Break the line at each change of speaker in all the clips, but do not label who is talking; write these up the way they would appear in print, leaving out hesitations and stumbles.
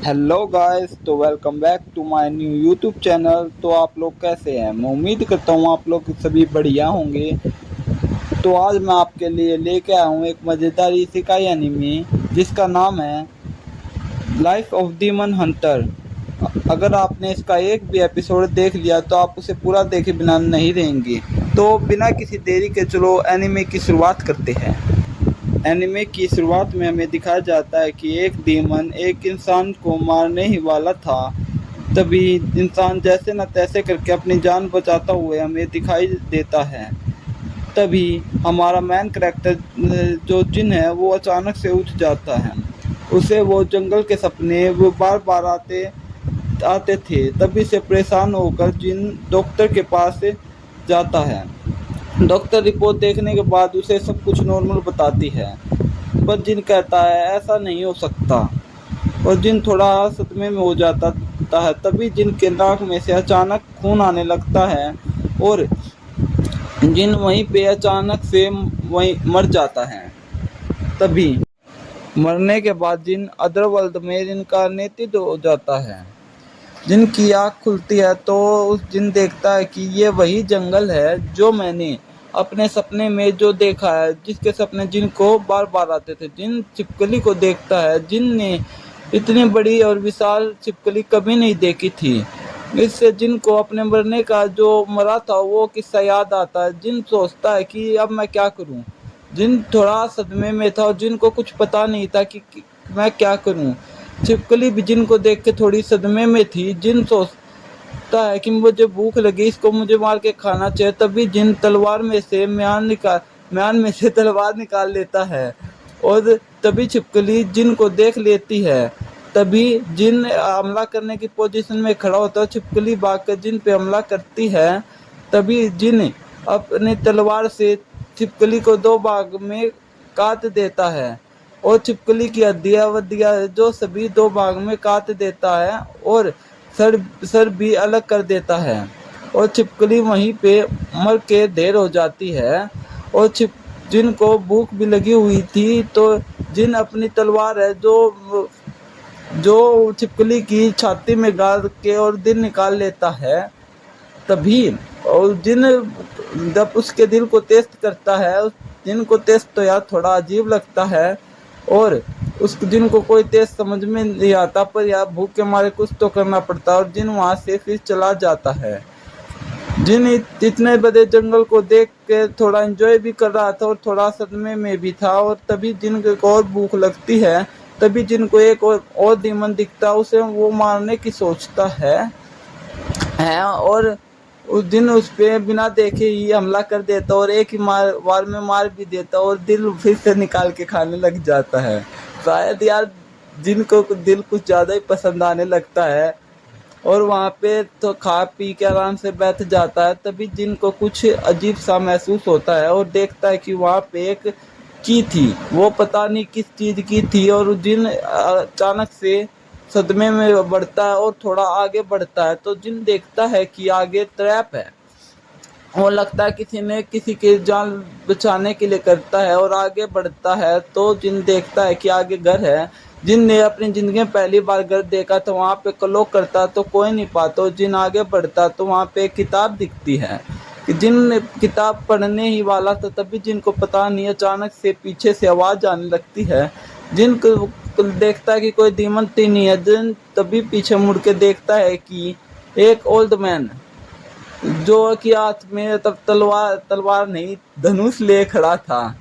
Hello guys, तो welcome back to my new YouTube channel. तो आप लोग कैसे हैं? मैं उम्मीद करता हूँ आप लोग सभी बढ़िया होंगे। तो आज मैं आपके लिए लेके आया हूँ एक मज़ेदार इसेकाई एनीमे जिसका नाम है लाइफ ऑफ डीमन हंटर। अगर आपने इसका एक भी एपिसोड देख लिया तो आप उसे पूरा देखे बिना नहीं रहेंगे। तो बिना किसी देरी के चलो एनीमे की शुरुआत करते हैं। एनीमे की शुरुआत में हमें दिखाया जाता है कि एक डीमन एक इंसान को मारने ही वाला था। तभी इंसान जैसे न तैसे करके अपनी जान बचाता हुए हमें दिखाई देता है। तभी हमारा मेन कैरेक्टर जो जिन है वो अचानक से उठ जाता है। उसे वो जंगल के सपने वो बार बार आते आते थे। तभी से परेशान होकर जिन डॉक्टर के पास जाता है। डॉक्टर रिपोर्ट देखने के बाद उसे सब कुछ नॉर्मल बताती है, पर जिन कहता है ऐसा नहीं हो सकता और जिन थोड़ा सदमे में हो जाता है। तभी जिन के नाक में से अचानक खून आने लगता है और जिन वहीं पे अचानक से वहीं मर जाता है। तभी मरने के बाद जिन अदरवर्ल्ड में इनकारनेटेड हो जाता है। जिन की आँख खुलती है तो उस जिन देखता है कि ये वही जंगल है जो मैंने अपने सपने में जो देखा है, जिसके सपने जिन को बार बार आते थे। जिन छिपकली को देखता है, जिन ने इतनी बड़ी और विशाल छिपकली कभी नहीं देखी थी। इससे जिन को अपने मरने का जो मरा था वो किस्सा याद आता है। जिन सोचता है कि अब मैं क्या करूं। जिन थोड़ा सदमे में था और जिन को कुछ पता नहीं था कि मैं क्या करूं। छिपकली भी जिन को देख के थोड़ी सदमे में थी। जिन सोचता है कि मुझे भूख लगी, इसको मुझे मार के खाना चाहिए। तभी जिन तलवार में से म्यान में से तलवार निकाल लेता है और तभी छिपकली जिन को देख लेती है। तभी जिन हमला करने की पोजीशन में खड़ा होता है, छिपकली भागकर जिन पे हमला करती है। तभी जिन अपनी तलवार से छिपकली को दो भाग में काट देता है और छिपकली की हड्डियां वड्डियां जो सभी दो भाग में काट देता है और सर भी अलग कर देता है और छिपकली वहीं पे मर के ढेर हो जाती है। और जिन को भूख भी लगी हुई थी तो जिन अपनी तलवार है जो छिपकली की छाती में गाड़ के और दिल निकाल लेता है। तभी और जिन जब उसके दिल को टेस्ट करता है, उस जिन को टेस्ट तो यार थोड़ा अजीब लगता है और उस जिन को कोई टेस्ट समझ में नहीं आता, पर यार भूख के मारे कुछ तो करना पड़ता है और जिन वहाँ से फिर चला जाता है। जिन इतने बड़े जंगल को देख के थोड़ा एंजॉय भी कर रहा था और थोड़ा सदमे में भी था और तभी जिन को और भूख लगती है। तभी जिन को एक और डीमन दिखता है, उसे वो मारने की सोचता है और उस दिन उस पे बिना देखे ही हमला कर देता और एक ही वार में मार भी देता और दिल फिर से निकाल के खाने लग जाता है। शायद यार जिनको दिल कुछ ज़्यादा ही पसंद आने लगता है और वहाँ पे तो खा पी के आराम से बैठ जाता है। तभी जिनको कुछ अजीब सा महसूस होता है और देखता है कि वहाँ पे एक की थी, वो पता नहीं किस चीज़ की थी और जिन अचानक से सदमे में बढ़ता है और थोड़ा आगे बढ़ता है तो जिन देखता है कि आगे ट्रैप है। वो लगता है किसी ने किसी की जान बचाने के लिए करता है और आगे बढ़ता है तो जिन देखता है कि आगे घर है। जिन ने अपनी ज़िंदगी में पहली बार घर देखा तो वहाँ पे क्लॉक करता तो कोई नहीं पाता और जिन आगे बढ़ता तो वहाँ पे एक किताब दिखती है कि जिन किताब पढ़ने ही वाला था। तभी जिनको पता नहीं अचानक से पीछे से आवाज़ आने लगती है। जिन देखता है कि कोई डीमन तो नहीं है। जिन तभी पीछे मुड़ के देखता है कि एक ओल्ड मैन जो कि हाथ में तब तलवार नहीं धनुष ले खड़ा था,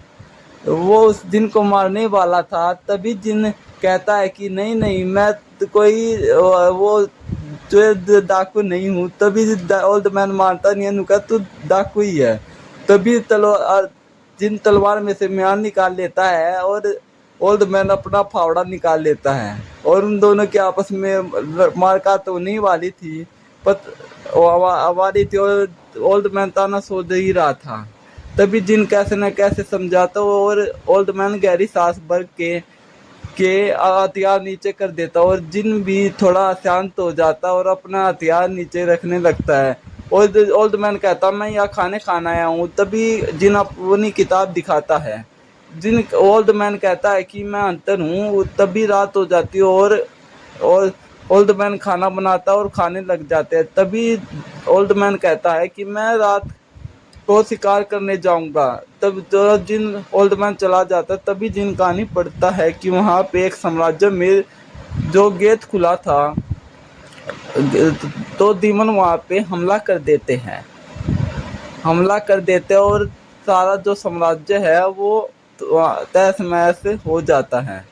वो उस जिन को मारने वाला था। तभी जिन कहता है कि नहीं नहीं, मैं तो कोई वो जो डाकू नहीं हूँ। तभी ओल्ड मैन मारता नहीं है, नुका तू डाकू ही है। तभी जिन तलवार में से म्यान निकाल लेता है और ओल्ड मैन अपना फावड़ा निकाल लेता है और उन दोनों के आपस में मारकाट तो नहीं वाली थी, पर वाली थी और ओल्ड मैन ताना सोच ही रहा था। तभी जिन कैसे न कैसे समझाता और ओल्ड मैन गहरी सांस भर के हथियार नीचे कर देता और जिन भी थोड़ा शांत हो जाता और अपना हथियार नीचे रखने लगता है। और ओल्ड मैन कहता मैं यहाँ खाना आया हूँ। तभी जिन अपनी किताब दिखाता है। जिन ओल्ड मैन कहता है कि मैं अंतर हूँ। तभी रात हो जाती है और और ओल्ड मैन खाना बनाता है और खाने लग जाते हैं। तभी ओल्ड मैन कहता है कि मैं रात को शिकार करने जाऊंगा। तब जो जिन ओल्ड मैन चला जाता है, तभी जिन कहानी पढ़ता है कि वहाँ पे एक साम्राज्य में जो गेट खुला था, तो दीमन वहाँ पे हमला कर देते हैं और सारा जो साम्राज्य है वो तहस महस हो जाता है।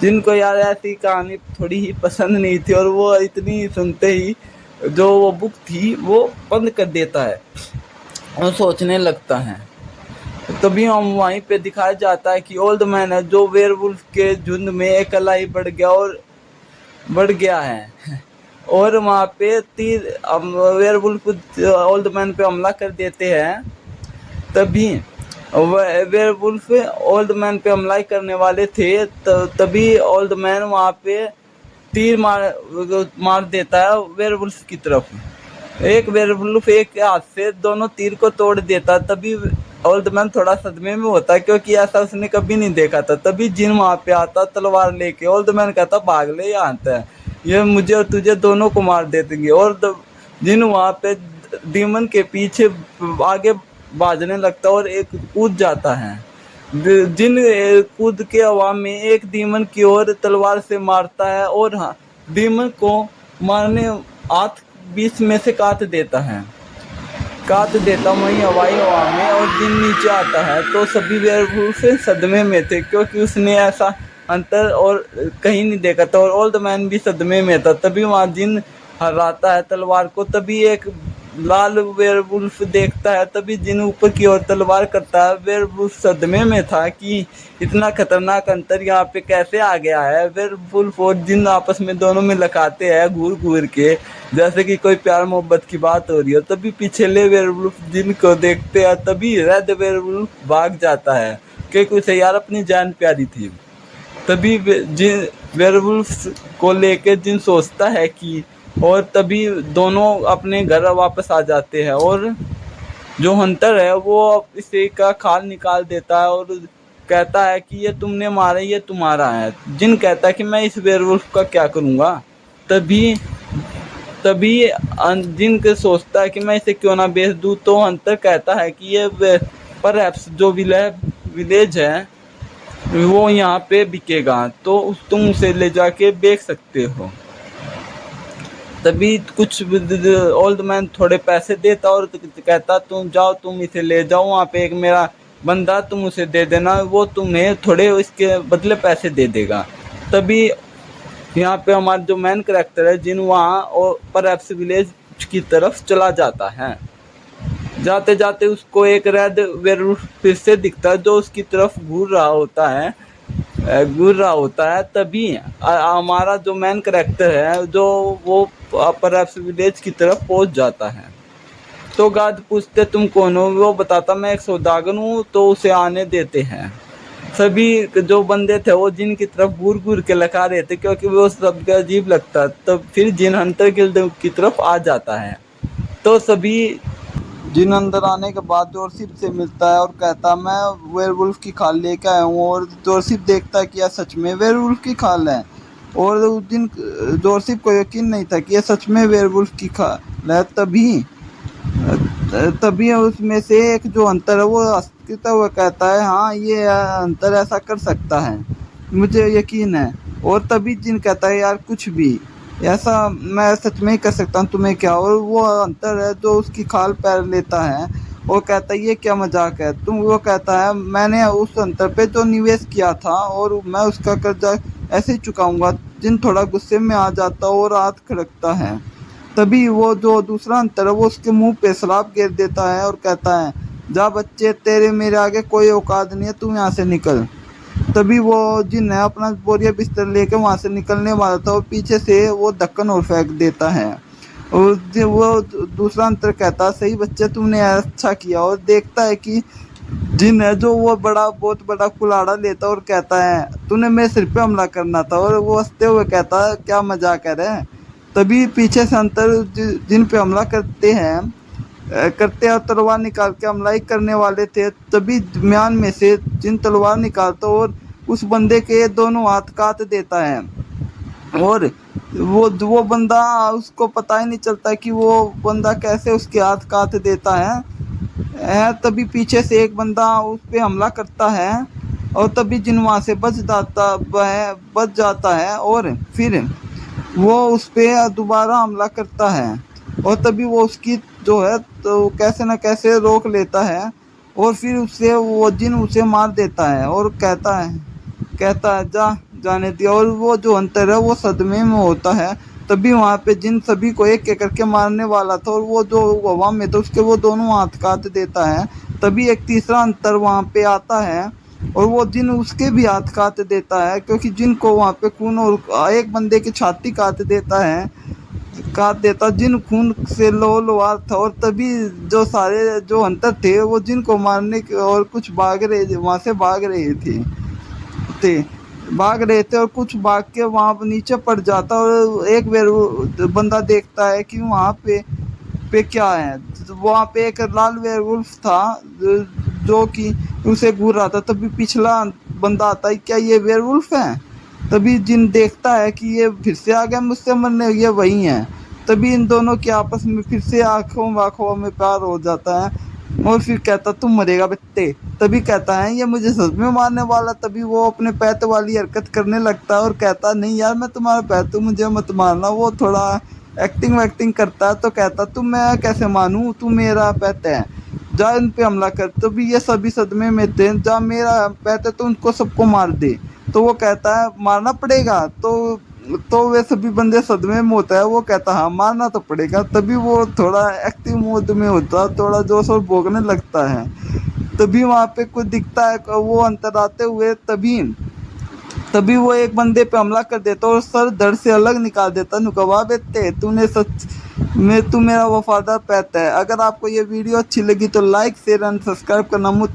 जिनको यार ऐसी कहानी थोड़ी ही पसंद नहीं थी और वो इतनी सुनते ही जो वो बुक थी वो बंद कर देता है और सोचने लगता है। तभी हम वहीं पे दिखाया जाता है कि ओल्ड मैन है जो वेयरवुल्फ के झुंड में अकेला ही बढ़ गया है और वहाँ पे तीर वेयरवुल्फ ओल्ड मैन पे हमला कर देते हैं। तभी वेयरवुल्फ ओल्ड मैन पे हमला ही करने वाले थे, तभी ओल्ड मैन वहाँ पे तीर मार देता है वेयरवुल्फ की तरफ। एक वेयरवुल्फ एक हाथ से दोनों तीर को तोड़ देता। तभी ओल्ड मैन थोड़ा सदमे में होता है क्योंकि ऐसा उसने कभी नहीं देखा था। तभी जिन वहाँ पे आता तलवार लेके। ओल्ड मैन कहता भाग ले, यहाँ आता है, ये मुझे और तुझे दोनों को मार दे देंगे। और जिन वहाँ पे डीमन के पीछे आगे भागने लगता है और एक कूद जाता है। जिन कूद के हवा में एक डीमन की ओर तलवार से मारता है और हाँ, डीमन को मारने हाथ बीच में से काट देता वहीं हवाई हवा में। और जिन नीचे आता है तो सभी वेयरवुल्फ सदमे में थे क्योंकि उसने ऐसा अंतर और कहीं नहीं देखा था और ओल्ड मैन भी सदमे में था। तभी वहाँ जिन हराता है तलवार को। तभी एक लाल वेयरवुल्फ देखता है। तभी जिन ऊपर की ओर तलवार करता है। वेयरवुल्फ सदमे में था कि इतना खतरनाक अंतर यहाँ पे कैसे आ गया है। वेयरवुल्फ और जिन आपस में दोनों में लखाते हैं घूर घूर के, जैसे कि कोई प्यार मोहब्बत की बात हो रही हो। तभी पिछले वेयरवुल्फ जिन को देखते हैं, तभी रेड वेयरवुल्फ भाग जाता है क्योंकि उसे यार अपनी जान प्यारी थी। तभी जिन वेयरवुल्फ को लेके जिन सोचता है कि, और तभी दोनों अपने घर वापस आ जाते हैं और जो हंटर है वो इसे का खाल निकाल देता है और कहता है कि ये तुमने मारा, ये तुम्हारा है। जिन कहता है कि मैं इस वेयरवुल्फ का क्या करूँगा। तभी तभी जिन के सोचता है कि मैं इसे क्यों ना बेच दूँ। तो हंटर कहता है कि ये परहैप्स जो विलेज है वो यहाँ पे बिकेगा, तो तुम उसे ले जाके बेच सकते हो। तभी कुछ ओल्ड मैन थोड़े पैसे देता और कहता तुम जाओ, तुम इसे ले जाओ, वहाँ पे एक मेरा बंदा, तुम उसे दे देना, वो तुम्हें थोड़े इसके बदले पैसे दे देगा। तभी यहाँ पे हमारा जो मेन कैरेक्टर है जिन वहाँ और परहैप्स विलेज की तरफ चला जाता है। जाते जाते उसको एक रेड वेयरवुल्फ फिर से दिखता है जो उसकी तरफ घूर रहा होता है। तभी हमारा जो मेन कैरेक्टर है जो वो परहैप्स विलेज की तरफ पहुंच जाता है। तो गार्ड पूछते तुम कौन हो। वो बताता मैं एक सौदागर हूँ। तो उसे आने देते हैं। सभी जो बंदे थे वो जिन की तरफ घूर घूर के लगा रहे थे क्योंकि वो सबका अजीब लगता। तो फिर जिन हंटर गिल्ड की तरफ आ जाता है। तो सभी जिन अंदर आने के बाद जोरसिप से मिलता है और कहता मैं वेयरवुल्फ की खाल लेके आया हूँ। और जोरसिप देखता है कि यह सच में वेयरवुल्फ की खाल है। और उस दिन जोरसिप को यकीन नहीं था कि यह सच में वेयरवुल्फ की खाल है। तभी उसमें से एक जो अंतर है वो हंसता हुआ कहता है हाँ, ये अंतर ऐसा कर सकता है, मुझे यकीन है। और तभी जिन कहता है यार कुछ भी ऐसा मैं सच में ही कर सकता हूँ, तुम्हें क्या। और वो अंतर है जो उसकी खाल पैर लेता है और कहता है ये क्या मजाक है तुम। वो कहता है मैंने उस अंतर पे जो निवेश किया था और मैं उसका कर्जा ऐसे ही चुकाऊंगा। जिन थोड़ा गुस्से में आ जाता और हाथ खड़कता है। तभी वो जो दूसरा अंतर है वो उसके मुंह पे शराब गिर देता है और कहता है जा बच्चे, तेरे मेरे आगे कोई औकात नहीं है, तुम यहाँ से निकल। तभी वो जिन है अपना बोरिया बिस्तर लेके वहाँ से निकलने वाला था और पीछे से वो ढक्कन और फेंक देता है। और वो दूसरा अंतर कहता सही बच्चे, तुमने अच्छा किया। और देखता है कि जिन है जो वो बहुत बड़ा कुल्हाड़ा लेता और कहता है तूने मेरे सिर पे हमला करना था। और वो हंसते हुए कहता है क्या मजाक कर रहे हैं। तभी पीछे से अंतर जिन पे हमला करते और तलवार निकाल के हमला ही करने वाले थे। तभी म्यान में से जिन तलवार निकालता और उस बंदे के दोनों हाथ काट देता है। और वो बंदा, उसको पता ही नहीं चलता कि वो बंदा कैसे उसके हाथ काट देता है। तभी पीछे से एक बंदा उस पे हमला करता है और तभी जिन वहाँ से बच जाता है और फिर वो उस पे दोबारा हमला करता है और तभी वो उसकी जो है तो कैसे न कैसे रोक लेता है और फिर उससे वो जिन उसे मार देता है और कहता है जाने दिया। और वो जो अंतर है वो सदमे में होता है। तभी वहाँ पे जिन सभी को एक करके मारने वाला था और वो जो हवा में था उसके वो दोनों हाथ काट देता है। तभी एक तीसरा अंतर वहाँ पे आता है और वो जिन उसके भी हाथ काट देता है, क्योंकि जिन को वहाँ पे खून और एक बंदे की छाती काट देता जिन खून से लोहार था। और तभी जो सारे जो अंतर थे वो जिन को मारने के और कुछ वहाँ से थे भाग रहे थे और कुछ भाग के वहाँ नीचे पड़ जाता और एक बंदा देखता है कि वहाँ पे क्या है। वहाँ पे एक लाल वेयरवुल्फ था जो कि उसे घूर रहा था। तभी पिछला बंदा आता है, क्या ये वेयरवुल्फ है? तभी जिन देखता है कि ये फिर से आ गया मुझसे मरने, ये वही है। तभी इन दोनों के आपस में फिर से आंखों में प्यार हो जाता है और फिर कहता तुम मरेगा बेटे। तभी कहता है ये मुझे सच में मारने वाला। तभी वो अपने पैत वाली हरकत करने लगता है और कहता नहीं यार मैं तुम्हारा पैत हूँ, मुझे मत मारना। वो थोड़ा एक्टिंग वैक्टिंग करता है तो कहता तुम मैं कैसे मानूं, तू मेरा पैत है, जा इन पे हमला कर। तभी ये सभी सदमे में थे, जा मेरा पैत है तो उनको सबको मार दे। तो वो कहता है मारना पड़ेगा। तो वे सभी बंदे सदमे में होता है, वो कहता हाँ मारना तो पड़ेगा। तभी वो थोड़ा एक्टिव मोड में होता है, थोड़ा जोश और भोगने लगता है। तभी वहाँ पे कुछ दिखता है वो अंतर आते हुए। तभी तभी वो एक बंदे पे हमला कर देता और सर धड़ से अलग निकाल देता। नुकवा बेटे तूने सच में तू मेरा वफादार पैत है। अगर आपको ये वीडियो अच्छी लगी तो लाइक शेयर एंड सब्सक्राइब करना मत